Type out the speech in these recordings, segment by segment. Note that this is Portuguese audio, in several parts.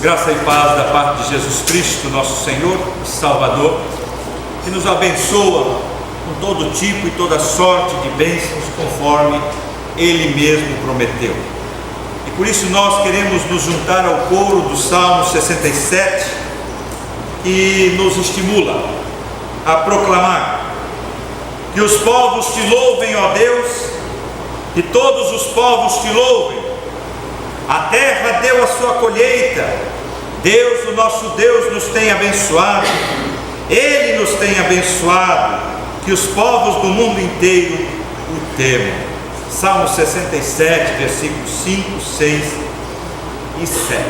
Graça e paz da parte de Jesus Cristo, nosso Senhor e Salvador, que nos abençoa com todo tipo e toda sorte de bênçãos, conforme Ele mesmo prometeu. E por isso nós queremos nos juntar ao coro do Salmo 67, que nos estimula a proclamar: que os povos te louvem, ó Deus, que todos os povos te louvem. A terra deu a sua colheita, Deus, o nosso Deus, nos tem abençoado, Ele nos tem abençoado, que os povos do mundo inteiro o temam. Salmo 67, versículos 5, 6 e 7.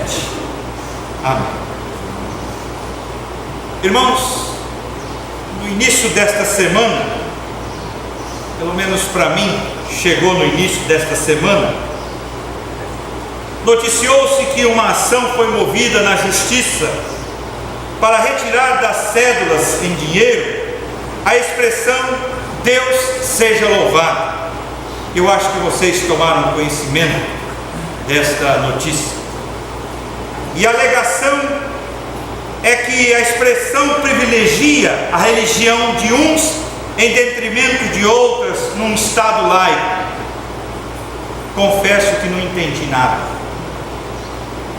Amém. Irmãos, no início desta semana, pelo menos para mim, chegou no início desta semana, noticiou-se que uma ação foi movida na justiça para retirar das cédulas em dinheiro a expressão "Deus seja louvado". Eu acho que vocês tomaram conhecimento desta notícia. E a alegação é que a expressão privilegia a religião de uns em detrimento de outras num estado laico. Confesso que não entendi nada,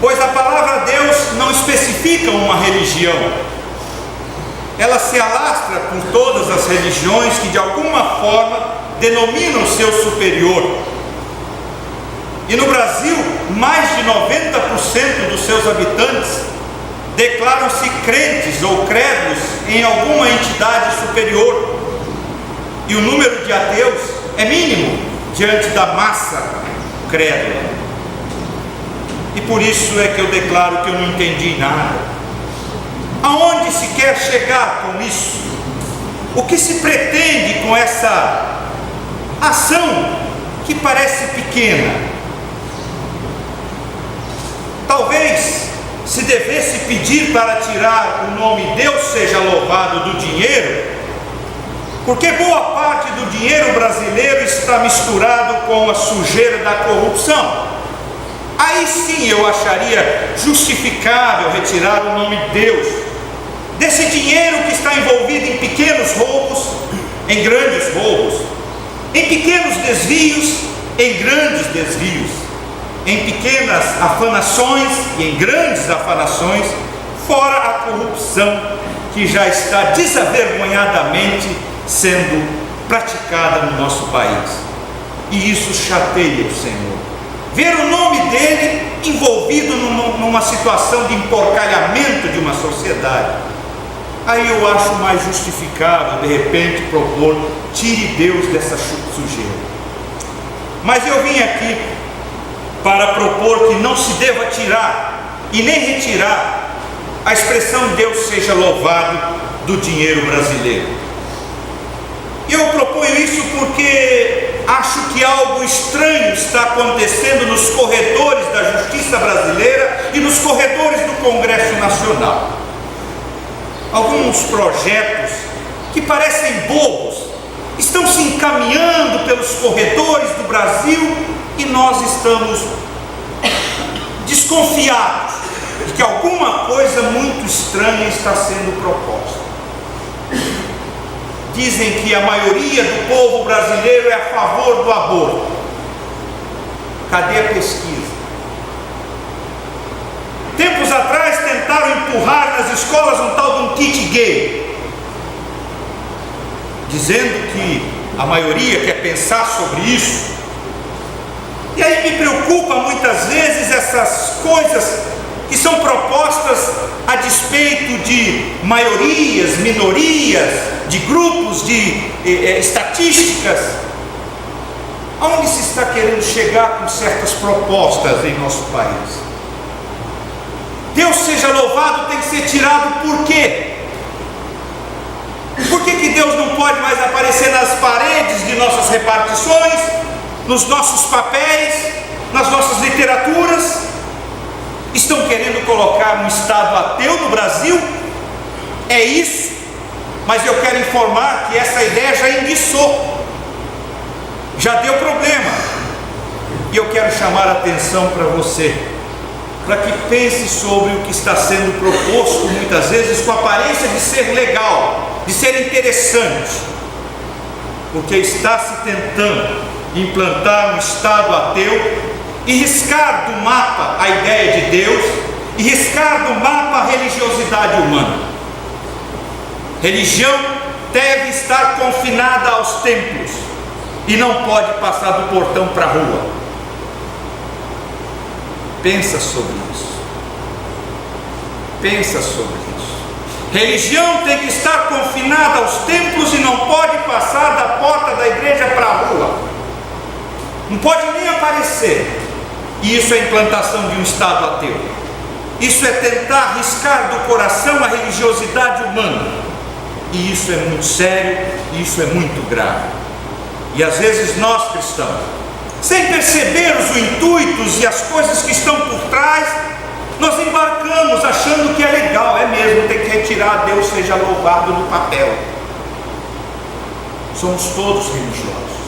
pois a palavra Deus não especifica uma religião. Ela se alastra por todas as religiões que de alguma forma denominam seu superior. E no Brasil, mais de 90% dos seus habitantes declaram-se crentes ou crédulos em alguma entidade superior. E o número de ateus é mínimo diante da massa crédula. E por isso é que eu declaro que eu não entendi nada. Aonde se quer chegar com isso? O que se pretende com essa ação que parece pequena? Talvez se devesse pedir para tirar o nome "Deus seja louvado" do dinheiro, porque boa parte do dinheiro brasileiro está misturado com a sujeira da corrupção. Aí sim eu acharia justificável retirar o nome "Deus" desse dinheiro que está envolvido em pequenos roubos, em grandes roubos, em pequenos desvios, em grandes desvios, em pequenas afanações e em grandes afanações, fora a corrupção que já está desavergonhadamente sendo praticada no nosso país. E isso chateia o Senhor, ver o nome dele envolvido numa situação de emporcalhamento de uma sociedade. Aí eu acho mais justificável, de repente, propor: tire Deus dessa sujeira. Mas eu vim aqui para propor que não se deva tirar e nem retirar a expressão "Deus seja louvado" do dinheiro brasileiro. Eu proponho isso porque acho que algo estranho está acontecendo nos corredores da justiça brasileira e nos corredores do Congresso Nacional. Alguns projetos que parecem bobos estão se encaminhando pelos corredores do Brasil e nós estamos desconfiados de que alguma coisa muito estranha está sendo proposta. Dizem que a maioria do povo brasileiro é a favor do aborto. Cadê a pesquisa? Tempos atrás tentaram empurrar nas escolas um tal de um kit gay, dizendo que a maioria quer pensar sobre isso. E aí me preocupa muitas vezes essas coisas que são propostas a despeito de maiorias, minorias, de grupos, de estatísticas. Aonde se está querendo chegar com certas propostas em nosso país? Deus seja louvado tem que ser tirado por quê? Por que Deus não pode mais aparecer nas paredes de nossas repartições, nos nossos papéis, nas nossas literaturas? Estão querendo colocar um Estado ateu no Brasil? É isso? Mas eu quero informar que essa ideia já enguiçou, já deu problema. E eu quero chamar a atenção para você para que pense sobre o que está sendo proposto, muitas vezes com a aparência de ser legal, de ser interessante, porque está se tentando implantar um Estado ateu e riscar do mapa a ideia de Deus e riscar do mapa a religiosidade humana. Religião deve estar confinada aos templos e não pode passar do portão para a rua. Pensa sobre isso. Pensa sobre isso. Religião tem que estar confinada aos templos e não pode passar da porta da igreja para a rua. Não pode nem aparecer. E isso é a implantação de um Estado ateu. Isso é tentar riscar do coração a religiosidade humana. E isso é muito sério, e isso é muito grave. E às vezes nós cristãos, sem perceber os intuitos e as coisas que estão por trás, nós embarcamos achando que é legal, é mesmo, tem que retirar Deus seja louvado do papel. Somos todos religiosos.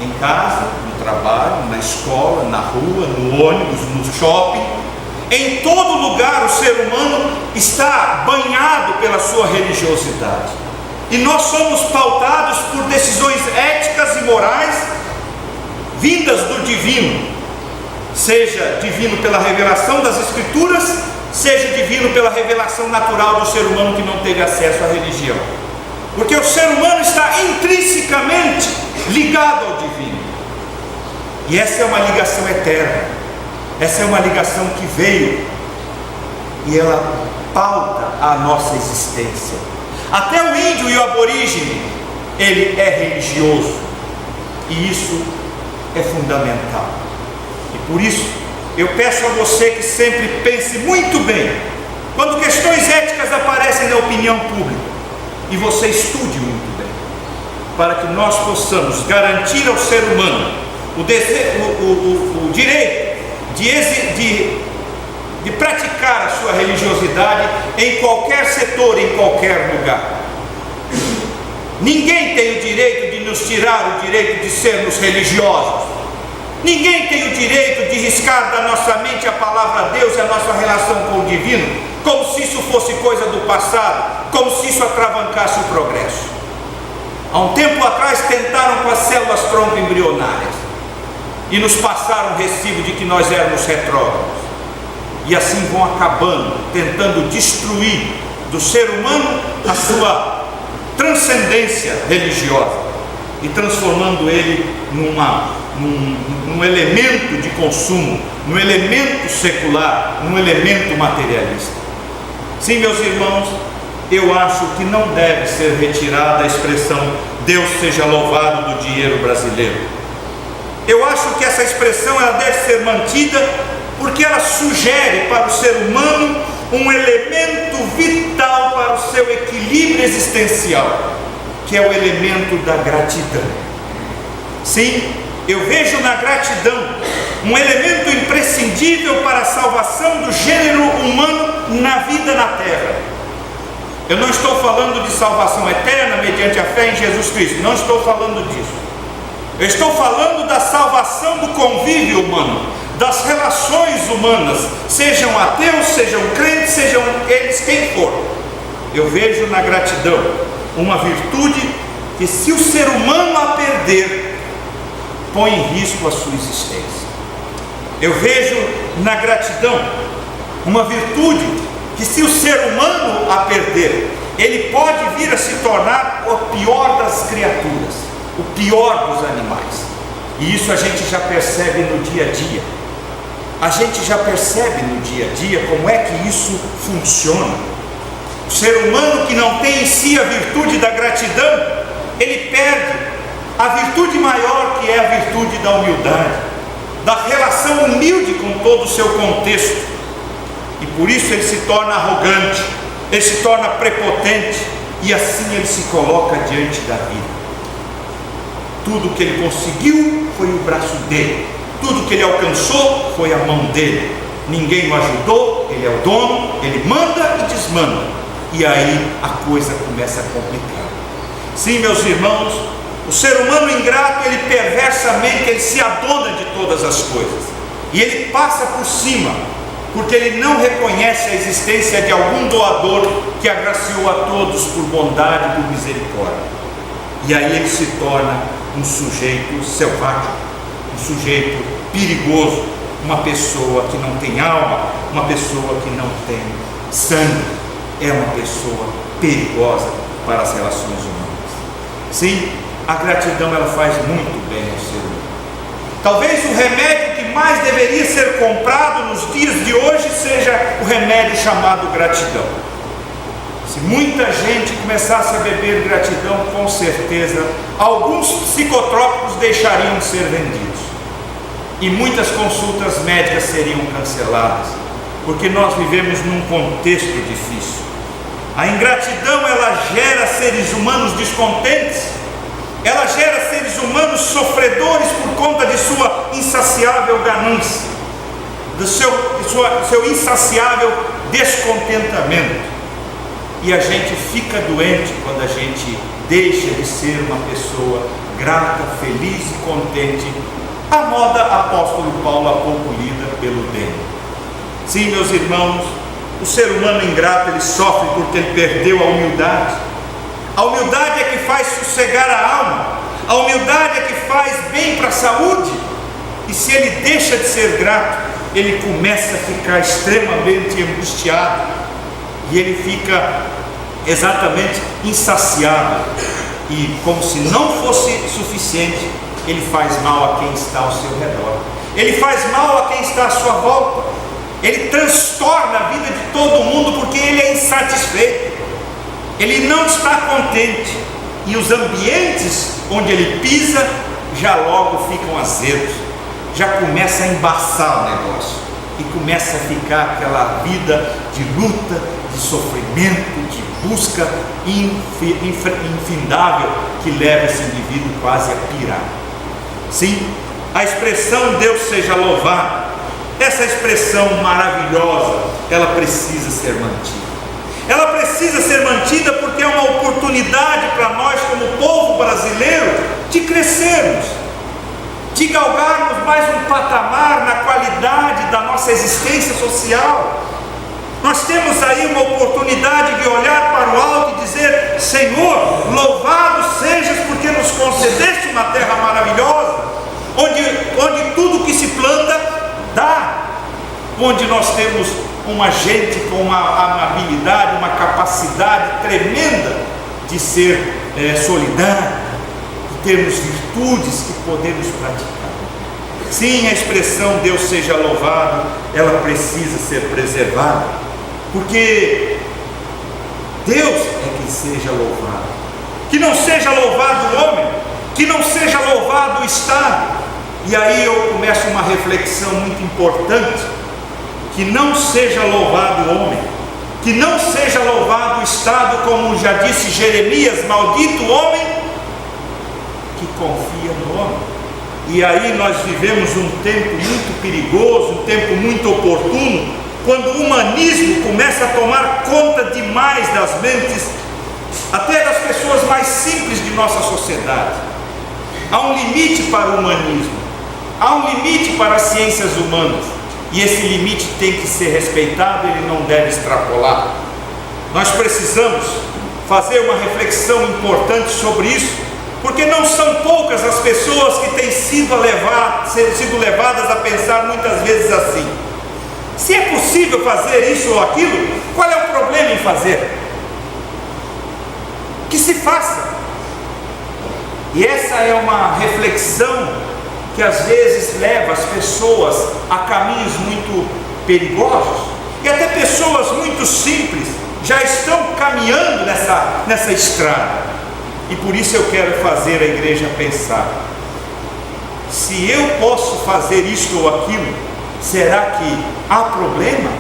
Em casa, no trabalho, na escola, na rua, no ônibus, no shopping, em todo lugar o ser humano está banhado pela sua religiosidade. E nós somos pautados por decisões éticas e morais vindas do divino, seja divino pela revelação das Escrituras, seja divino pela revelação natural do ser humano que não teve acesso à religião. Porque o ser humano está intrinsecamente ligado ao divino. E essa é uma ligação eterna. Essa é uma ligação que veio e ela pauta a nossa existência. Até o índio e o aborígene, ele é religioso. E isso é fundamental. E por isso, eu peço a você que sempre pense muito bem, quando questões éticas aparecem na opinião pública, e você estude muito bem, para que nós possamos garantir ao ser humano o direito de praticar a sua religiosidade em qualquer setor, em qualquer lugar. Ninguém tem o direito de nos tirar o direito de sermos religiosos. Ninguém tem o direito de riscar da nossa mente a palavra Deus e a nossa relação com o divino, como se isso fosse coisa do passado, como se isso atravancasse o progresso. Há um tempo atrás tentaram com as células tronco embrionárias e nos passaram o recibo de que nós éramos retrógrados. E assim vão acabando, tentando destruir do ser humano a sua transcendência religiosa e transformando ele num elemento de consumo, num elemento secular, num elemento materialista. Sim, meus irmãos, eu acho que não deve ser retirada a expressão Deus seja louvado do dinheiro brasileiro. Eu acho que essa expressão ela deve ser mantida porque ela sugere para o ser humano um elemento vital para o seu equilíbrio existencial, que é o elemento da gratidão. Sim, eu vejo na gratidão um elemento imprescindível para a salvação do gênero humano na vida na terra. Eu não estou falando de salvação eterna mediante a fé em Jesus Cristo, não estou falando disso. Eu estou falando da salvação do convívio humano, das relações humanas, sejam ateus, sejam crentes, sejam eles quem for. Eu vejo na gratidão uma virtude que, se o ser humano a perder, põe em risco a sua existência. Eu vejo na gratidão uma virtude que, se o ser humano a perder, ele pode vir a se tornar o pior das criaturas, o pior dos animais. E isso a gente já percebe no dia a dia. A gente já percebe no dia a dia como é que isso funciona. O ser humano que não tem em si a virtude da gratidão, ele perde a virtude maior, que é a virtude da humildade, da relação humilde com todo o seu contexto. E por isso ele se torna arrogante, ele se torna prepotente, e assim ele se coloca diante da vida. Tudo que ele conseguiu foi o braço dele, tudo que ele alcançou foi a mão dele. Ninguém o ajudou, ele é o dono, ele manda e desmanda. E aí a coisa começa a complicar. Sim, meus irmãos, o ser humano ingrato, ele perversamente, ele se adona de todas as coisas. e ele passa por cima, porque ele não reconhece a existência de algum doador que agraciou a todos por bondade e por misericórdia. E aí ele se torna um sujeito selvagem, um sujeito perigoso, uma pessoa que não tem alma, uma pessoa que não tem sangue, é uma pessoa perigosa para as relações humanas. Sim, a gratidão ela faz muito bem ao ser humano. Talvez o remédio que mais deveria ser comprado nos dias de hoje seja o remédio chamado gratidão. Se muita gente começasse a beber gratidão, com certeza alguns psicotrópicos deixariam de ser vendidos e muitas consultas médicas seriam canceladas, porque nós vivemos num contexto difícil. A ingratidão ela gera seres humanos descontentes, ela gera seres humanos sofredores por conta de sua insaciável ganância, do seu insaciável descontentamento. E a gente fica doente quando a gente deixa de ser uma pessoa grata, feliz e contente, a moda apóstolo Paulo há pouco lida pelo Demo. Sim, meus irmãos, o ser humano ingrato ele sofre porque ele perdeu a humildade. A humildade é que faz sossegar a alma, a humildade é que faz bem para a saúde. E se ele deixa de ser grato, ele começa a ficar extremamente angustiado e ele fica exatamente insaciável, e como se não fosse suficiente, ele faz mal a quem está ao seu redor, ele faz mal a quem está à sua volta, ele transtorna a vida de todo mundo porque ele é insatisfeito, ele não está contente, e os ambientes onde ele pisa já logo ficam azedos, já começa a embaçar o negócio e começa a ficar aquela vida de luta, de sofrimento, de busca infindável que leva esse indivíduo quase a pirar. Sim, a expressão Deus seja louvado, essa expressão maravilhosa, ela precisa ser mantida. Ela precisa ser mantida porque é uma oportunidade para nós como povo brasileiro de crescermos, de galgarmos mais um patamar na qualidade da nossa existência social. Nós temos aí uma oportunidade de olhar para o alto e dizer: Senhor, louvado sejas porque nos concedeste uma terra maravilhosa, onde tudo que se planta dá, onde nós temos uma gente com uma amabilidade, uma capacidade tremenda de ser solidário, de termos virtudes que podemos praticar. Sim, a expressão Deus seja louvado, ela precisa ser preservada, porque Deus é que seja louvado, que não seja louvado o homem, que não seja louvado o Estado. E aí eu começo uma reflexão muito importante: que não seja louvado o homem, que não seja louvado o Estado, como já disse Jeremias: maldito o homem que confia no homem. E aí nós vivemos um tempo muito perigoso, um tempo muito oportuno, quando o humanismo começa a tomar conta demais das mentes, até das pessoas mais simples de nossa sociedade. Há um limite para o humanismo, há um limite para as ciências humanas, e esse limite tem que ser respeitado, ele não deve extrapolar. Nós precisamos fazer uma reflexão importante sobre isso, porque não são poucas as pessoas que têm sido levadas a pensar muitas vezes assim: se é possível fazer isso ou aquilo, qual é o problema em fazer? Que se faça. E essa é uma reflexão que às vezes leva as pessoas a caminhos muito perigosos, e até pessoas muito simples já estão caminhando nessa estrada. E por isso eu quero fazer a igreja pensar: se eu posso fazer isto ou aquilo, será que há problema?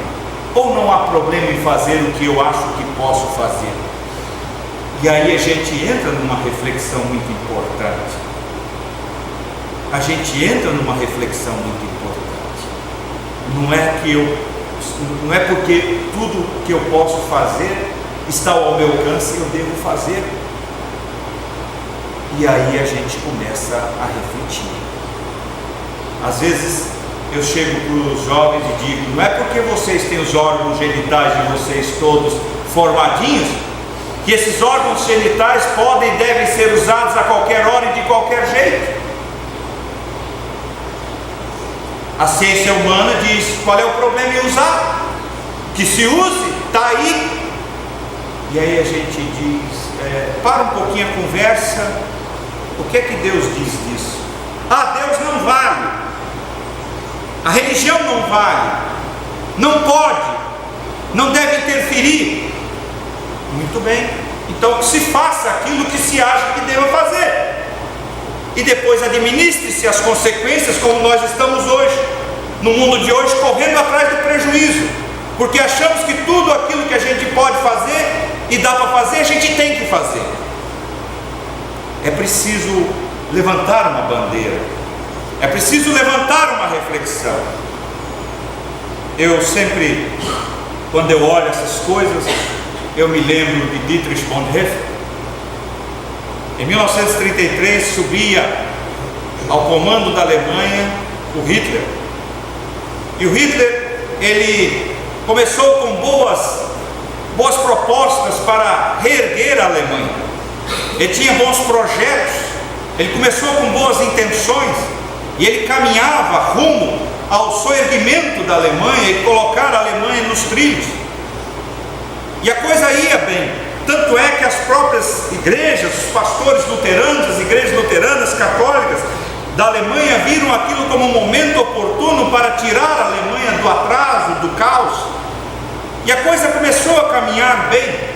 Ou não há problema em fazer o que eu acho que posso fazer? E aí a gente entra numa reflexão muito importante. A gente entra numa reflexão muito importante. Não é porque tudo que eu posso fazer está ao meu alcance, eu devo fazer. E aí a gente começa a refletir. Às vezes eu chego para os jovens e digo: não é porque vocês têm os órgãos genitais de vocês todos formadinhos, que esses órgãos genitais podem e devem ser usados a qualquer hora e de qualquer jeito. A ciência humana diz: qual é o problema em usar? Que se use, está aí. E aí a gente diz: para um pouquinho a conversa, o que é que Deus diz disso? Deus não vale, a religião não vale, não pode, não deve interferir. Muito bem, então que se faça aquilo que se acha que deva fazer, e depois administre-se as consequências, como nós estamos hoje, no mundo de hoje, correndo atrás do prejuízo, porque achamos que tudo aquilo que a gente pode fazer e dá para fazer, a gente tem que fazer. É preciso levantar uma bandeira, é preciso levantar uma reflexão. Eu sempre, quando eu olho essas coisas, eu me lembro de Dietrich Bonhoeffer. Em 1933 subia ao comando da Alemanha o Hitler, e o Hitler, ele começou com boas propostas para reerguer a Alemanha. Ele tinha bons projetos, ele começou com boas intenções, e ele caminhava rumo ao soerguimento da Alemanha e colocar a Alemanha nos trilhos. E a coisa ia bem, tanto é que as próprias igrejas, os pastores luteranos, as igrejas luteranas católicas da Alemanha viram aquilo como um momento oportuno para tirar a Alemanha do atraso, do caos. E a coisa começou a caminhar bem,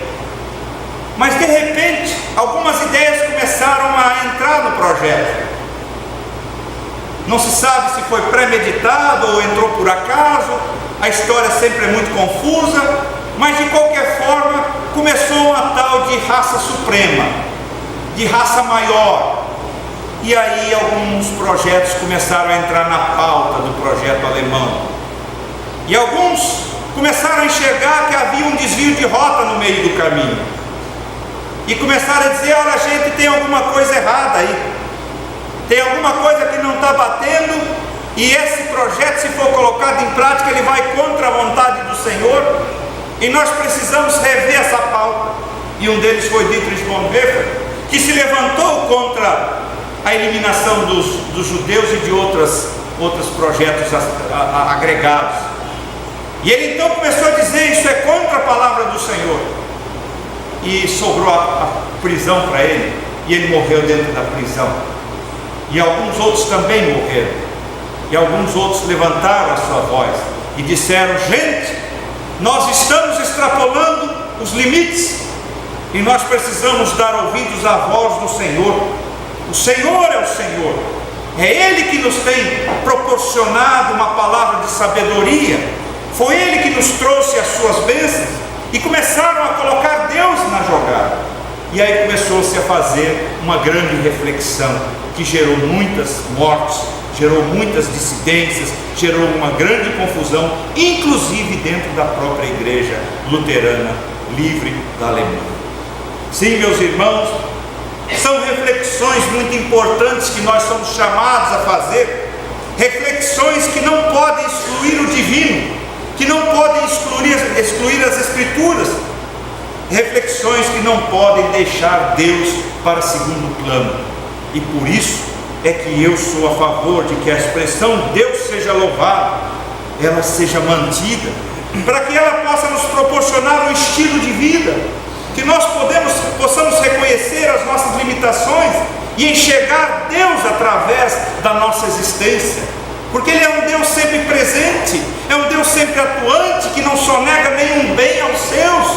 mas de repente algumas ideias começaram a entrar no projeto. Não se sabe se foi premeditado ou entrou por acaso, a história sempre é muito confusa, mas de qualquer forma começou uma tal de raça suprema, de raça maior. E aí alguns projetos começaram a entrar na pauta do projeto alemão, e alguns começaram a enxergar que havia um desvio de rota no meio do caminho, e começaram a dizer: olha, a gente tem alguma coisa errada aí, tem alguma coisa que não está batendo, e esse projeto, se for colocado em prática, ele vai contra a vontade do Senhor, e nós precisamos rever essa pauta. E um deles foi Dietrich Bonhoeffer, que se levantou contra a eliminação dos judeus e de outros projetos agregados. E ele então começou a dizer: isso é contra a palavra do Senhor. E sobrou a prisão para ele, e ele morreu dentro da prisão. E alguns outros também morreram, e alguns outros levantaram a sua voz e disseram: gente, nós estamos extrapolando os limites, e nós precisamos dar ouvidos à voz do Senhor. O Senhor é o Senhor, é Ele que nos tem proporcionado uma palavra de sabedoria, foi Ele que nos trouxe as suas bênçãos. E começaram a colocar Deus na jogada, e aí começou-se a fazer uma grande reflexão, que gerou muitas mortes, gerou muitas dissidências, gerou uma grande confusão, inclusive dentro da própria igreja luterana livre da Alemanha. Sim, meus irmãos, são reflexões muito importantes que nós somos chamados a fazer, reflexões que não podem excluir o divino, que não podem excluir as Escrituras, reflexões que não podem deixar Deus para segundo plano. E por isso é que eu sou a favor de que a expressão Deus seja louvado, ela seja mantida, para que ela possa nos proporcionar um estilo de vida, que nós possamos reconhecer as nossas limitações e enxergar Deus através da nossa existência, porque Ele é um Deus sempre presente, é um Deus sempre atuante, que não sonega nenhum bem aos seus.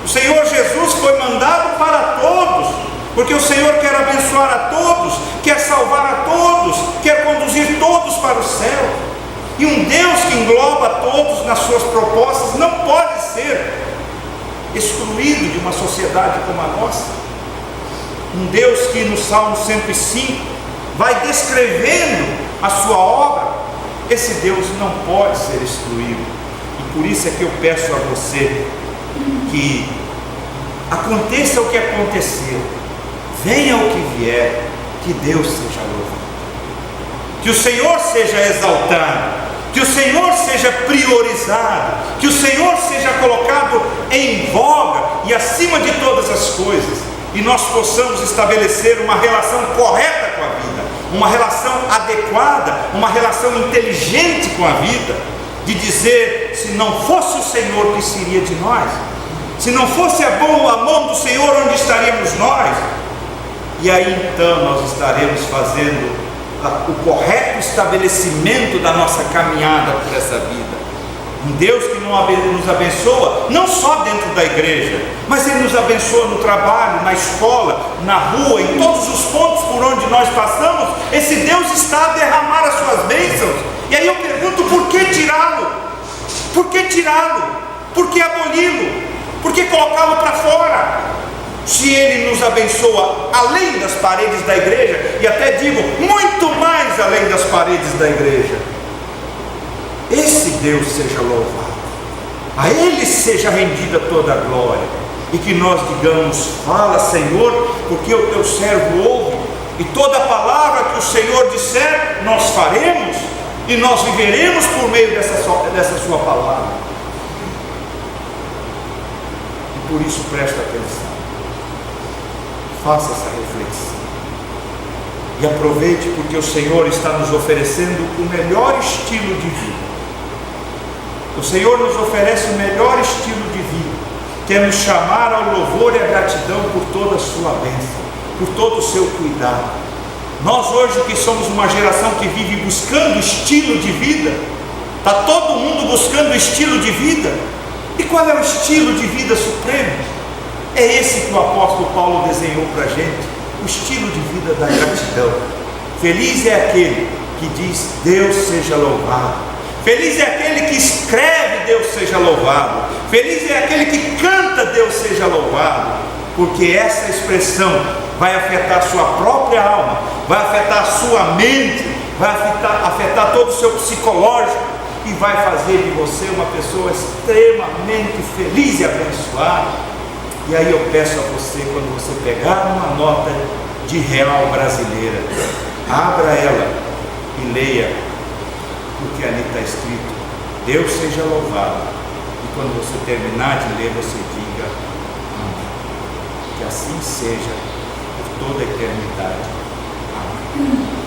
O Senhor Jesus foi mandado para todos, porque o Senhor quer abençoar a todos, quer salvar a todos, quer conduzir todos para o céu. E um Deus que engloba todos nas suas propostas não pode ser excluído de uma sociedade como a nossa. Um Deus que no Salmo 105 vai descrevendo a sua obra, esse Deus não pode ser excluído. E por isso é que eu peço a você que aconteça o que acontecer, venha o que vier, que Deus seja louvado, que o Senhor seja exaltado, seja priorizado, que o Senhor seja colocado em voga e acima de todas as coisas, e nós possamos estabelecer uma relação correta com a vida, uma relação adequada, uma relação inteligente com a vida, de dizer: se não fosse o Senhor, o que seria de nós? Se não fosse a mão do Senhor, onde estaríamos nós? E aí então nós estaremos fazendo o correto estabelecimento da nossa caminhada por essa vida. Um Deus que nos abençoa, não só dentro da igreja, mas Ele nos abençoa no trabalho, na escola, na rua, em todos os pontos por onde nós passamos. Esse Deus está a derramar as suas bênçãos. E aí eu pergunto: por que tirá-lo? Por que tirá-lo? Por que aboli-lo? Por que colocá-lo para fora? Se Ele nos abençoa além das paredes da igreja, e até digo, muito mais além das paredes da igreja. Esse Deus seja louvado, a Ele seja rendida toda a glória, e que nós digamos: fala, Senhor, porque o teu servo ouve, e toda palavra que o Senhor disser, nós faremos, e nós viveremos por meio dessa sua palavra. E por isso presta atenção, faça essa reflexão, e aproveite, porque o Senhor está nos oferecendo o melhor estilo de vida. O Senhor nos oferece o melhor estilo de vida, que é nos chamar ao louvor e à gratidão por toda a sua bênção, por todo o seu cuidado. Nós hoje, que somos uma geração que vive buscando estilo de vida, está todo mundo buscando estilo de vida. E qual é o estilo de vida supremo? É esse que o apóstolo Paulo desenhou para a gente, o estilo de vida da gratidão. Feliz é aquele que diz: Deus seja louvado. Feliz é aquele que escreve: Deus seja louvado. Feliz é aquele que canta: Deus seja louvado. Porque essa expressão vai afetar a sua própria alma, vai afetar a sua mente, vai afetar todo o seu psicológico, e vai fazer de você uma pessoa extremamente feliz e abençoada. E aí eu peço a você, quando você pegar uma nota de real brasileira, abra ela e leia, porque ali está escrito: Deus seja louvado. E quando você terminar de ler, você diga: amém. Que assim seja por toda a eternidade. Amém.